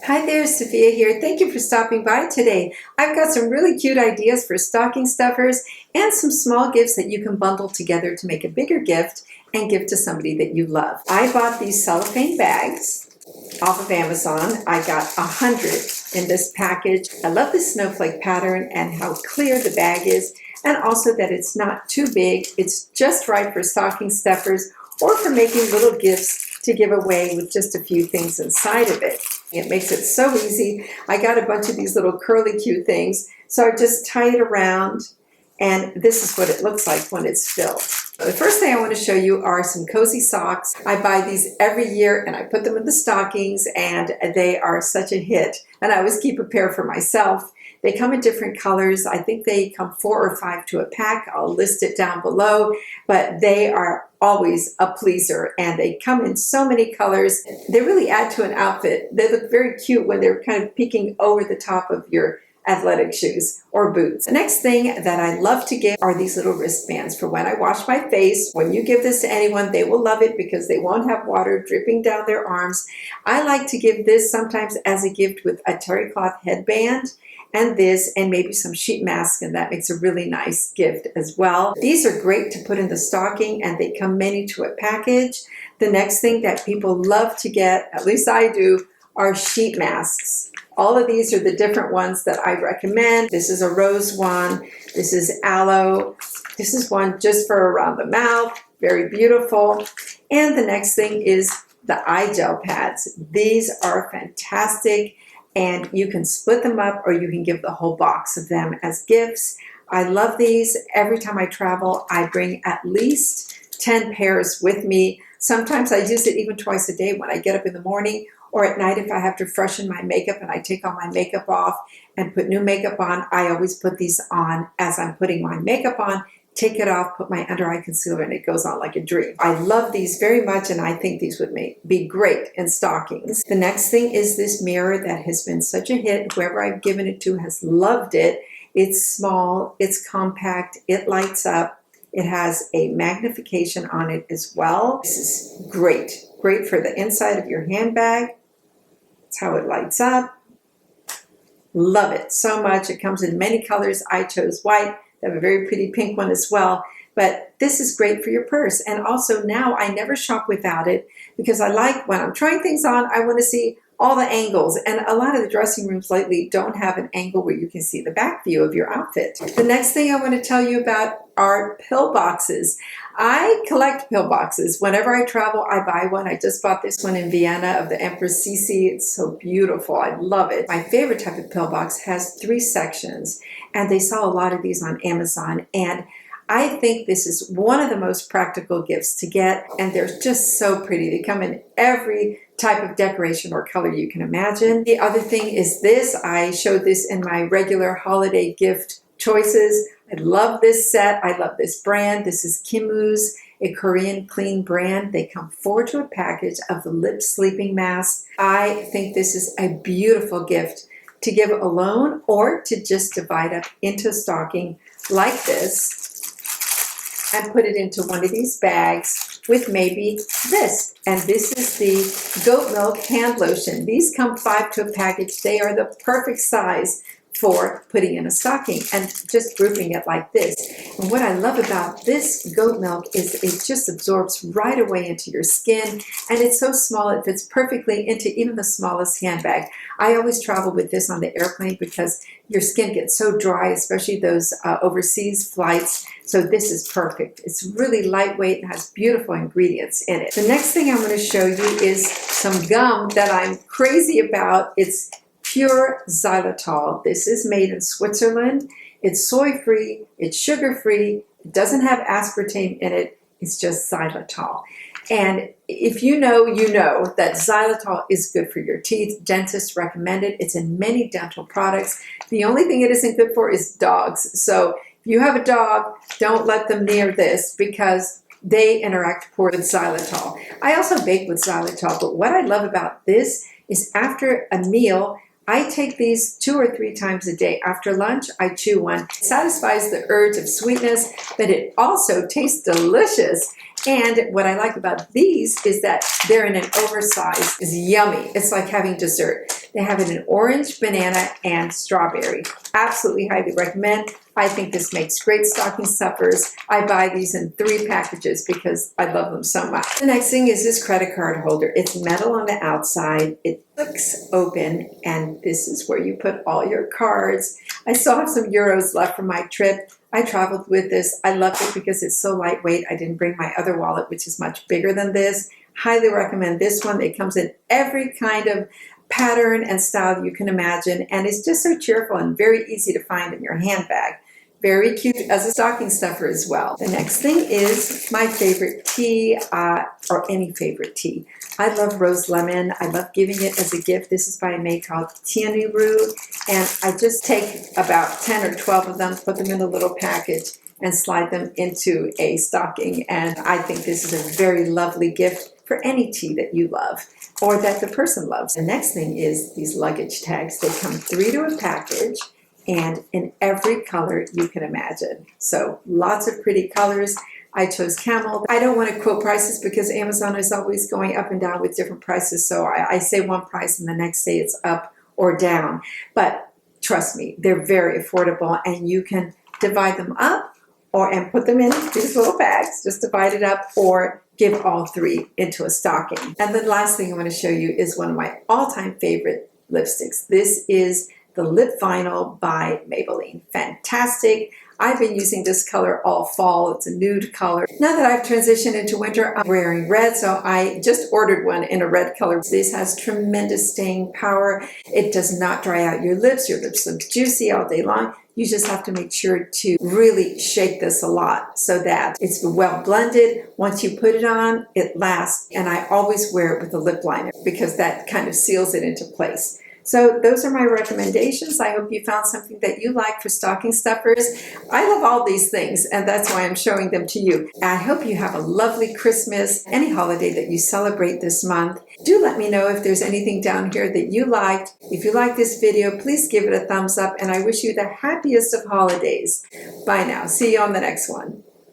Hi there, Sophia here. Thank you for stopping by today. I've got some really cute ideas for stocking stuffers and some small gifts that you can bundle together to make a bigger gift and give to somebody that you love. I bought these cellophane bags off of Amazon. I got 100 in this package. I love the snowflake pattern and how clear the bag is, and also that it's not too big. It's just right for stocking stuffers or for making little gifts to give away with just a few things inside of it. It makes it so easy. I got a bunch of these little curly cute things, so I just tie it around, and this is what it looks like when it's filled. The first thing I want to show you are some cozy socks. I buy these every year and I put them in the stockings, and they are such a hit. And I always keep a pair for myself. They come in different colors. I think they come 4 or 5 to a pack. I'll list it down below, but they are always a pleaser, and they come in so many colors. They really add to an outfit. They look very cute when they're kind of peeking over the top of your athletic shoes or boots. The next thing that I love to give are these little wristbands for when I wash my face. When you give this to anyone, they will love it because they won't have water dripping down their arms. I like to give this sometimes as a gift with a terry cloth headband and this, and maybe some sheet mask, and that makes a really nice gift as well. These are great to put in the stocking, and they come many to a package. The next thing that people love to get, at least I do, are sheet masks. All of these are the different ones that I recommend. This is a rose one. This is aloe. This is one just for around the mouth. Very beautiful. And the next thing is the eye gel pads. These are fantastic, and you can split them up or you can give the whole box of them as gifts. I love these. Every time I travel, I bring at least 10 pairs with me. Sometimes I use it even twice a day when I get up in the morning or at night if I have to freshen my makeup and I take all my makeup off and put new makeup on. I always put these on as I'm putting my makeup on, take it off, put my under eye concealer, and it goes on like a dream. I love these very much, and I think these would be great in stockings. The next thing is this mirror that has been such a hit. Whoever I've given it to has loved it. It's small, it's compact, it lights up. It has a magnification on it as well. This is great. Great for the inside of your handbag. That's how it lights up. Love it so much. It comes in many colors. I chose white. They have a very pretty pink one as well. But this is great for your purse. And also now I never shop without it because I like when I'm trying things on, I want to see all the angles. And a lot of the dressing rooms lately don't have an angle where you can see the back view of your outfit. The next thing I want to tell you about are pill boxes. I collect pill boxes. Whenever I travel, I buy one. I just bought this one in Vienna of the Empress Sisi. It's so beautiful. I love it. My favorite type of pill box has 3 sections, and they sell a lot of these on Amazon. And I think this is one of the most practical gifts to get, and they're just so pretty. They come in every type of decoration or color you can imagine. The other thing is this. I showed this in my regular holiday gift choices. I love this set. I love this brand. This is Kimu's, a Korean clean brand. They come 4 to a package of the lip sleeping mask. I think this is a beautiful gift to give alone or to just divide up into a stocking like this and put it into one of these bags with maybe this. And this is the goat milk hand lotion. These come 5 to a package. They are the perfect size for putting in a stocking and just grouping it like this. And what I love about this goat milk is it just absorbs right away into your skin, and it's so small it fits perfectly into even the smallest handbag. I always travel with this on the airplane because your skin gets so dry, especially those overseas flights. So this is perfect. It's really lightweight and has beautiful ingredients in it. The next thing I'm going to show you is some gum that I'm crazy about. It's pure xylitol. This is made in Switzerland. It's soy-free, it's sugar-free, it doesn't have aspartame in it, it's just xylitol. And if you know that xylitol is good for your teeth. Dentists recommend it. It's in many dental products. The only thing it isn't good for is dogs. So if you have a dog, don't let them near this because they interact poor with xylitol. I also bake with xylitol, but what I love about this is after a meal, I take these 2 or 3 times a day. After lunch, I chew one. It satisfies the urge of sweetness, but it also tastes delicious. And what I like about these is that they're in an oversized, it's yummy. It's like having dessert. They have it in orange, banana, and strawberry. Absolutely highly recommend. I think this makes great stocking stuffers. I buy these in 3 packages because I love them so much. The next thing is this credit card holder. It's metal on the outside. It flicks open, and this is where you put all your cards. I still have some euros left from my trip. I traveled with this. I love it because it's so lightweight. I didn't bring my other wallet, which is much bigger than this. Highly recommend this one. It comes in every kind of pattern and style you can imagine, and it's just so cheerful and very easy to find in your handbag. Very cute as a stocking stuffer as well. The next thing is my favorite tea, or any favorite tea. I love rose lemon. I love giving it as a gift. This is by a maid called Tianuru, and I just take about 10 or 12 of them, put them in a little package, and slide them into a stocking. And I think this is a very lovely gift for any tea that you love or that the person loves. The next thing is these luggage tags. They come 3 to a package and in every color you can imagine. So lots of pretty colors. I chose camel. I don't want to quote prices because Amazon is always going up and down with different prices. So I say one price and the next day it's up or down. But trust me, they're very affordable, and you can divide them up and put them in these little bags. Just divide it up or give all 3 into a stocking. And the last thing I want to show you is one of my all-time favorite lipsticks. This is the Lip Vinyl by Maybelline. Fantastic. I've been using this color all fall. It's a nude color. Now that I've transitioned into winter, I'm wearing red, so I just ordered one in a red color. This has tremendous staying power. It does not dry out your lips. Your lips look juicy all day long. You just have to make sure to really shake this a lot so that it's well blended. Once you put it on, it lasts, and I always wear it with a lip liner because that kind of seals it into place. So those are my recommendations. I hope you found something that you like for stocking stuffers. I love all these things, and that's why I'm showing them to you. I hope you have a lovely Christmas, any holiday that you celebrate this month. Do let me know if there's anything down here that you liked. If you like this video, please give it a thumbs up, and I wish you the happiest of holidays. Bye now. See you on the next one.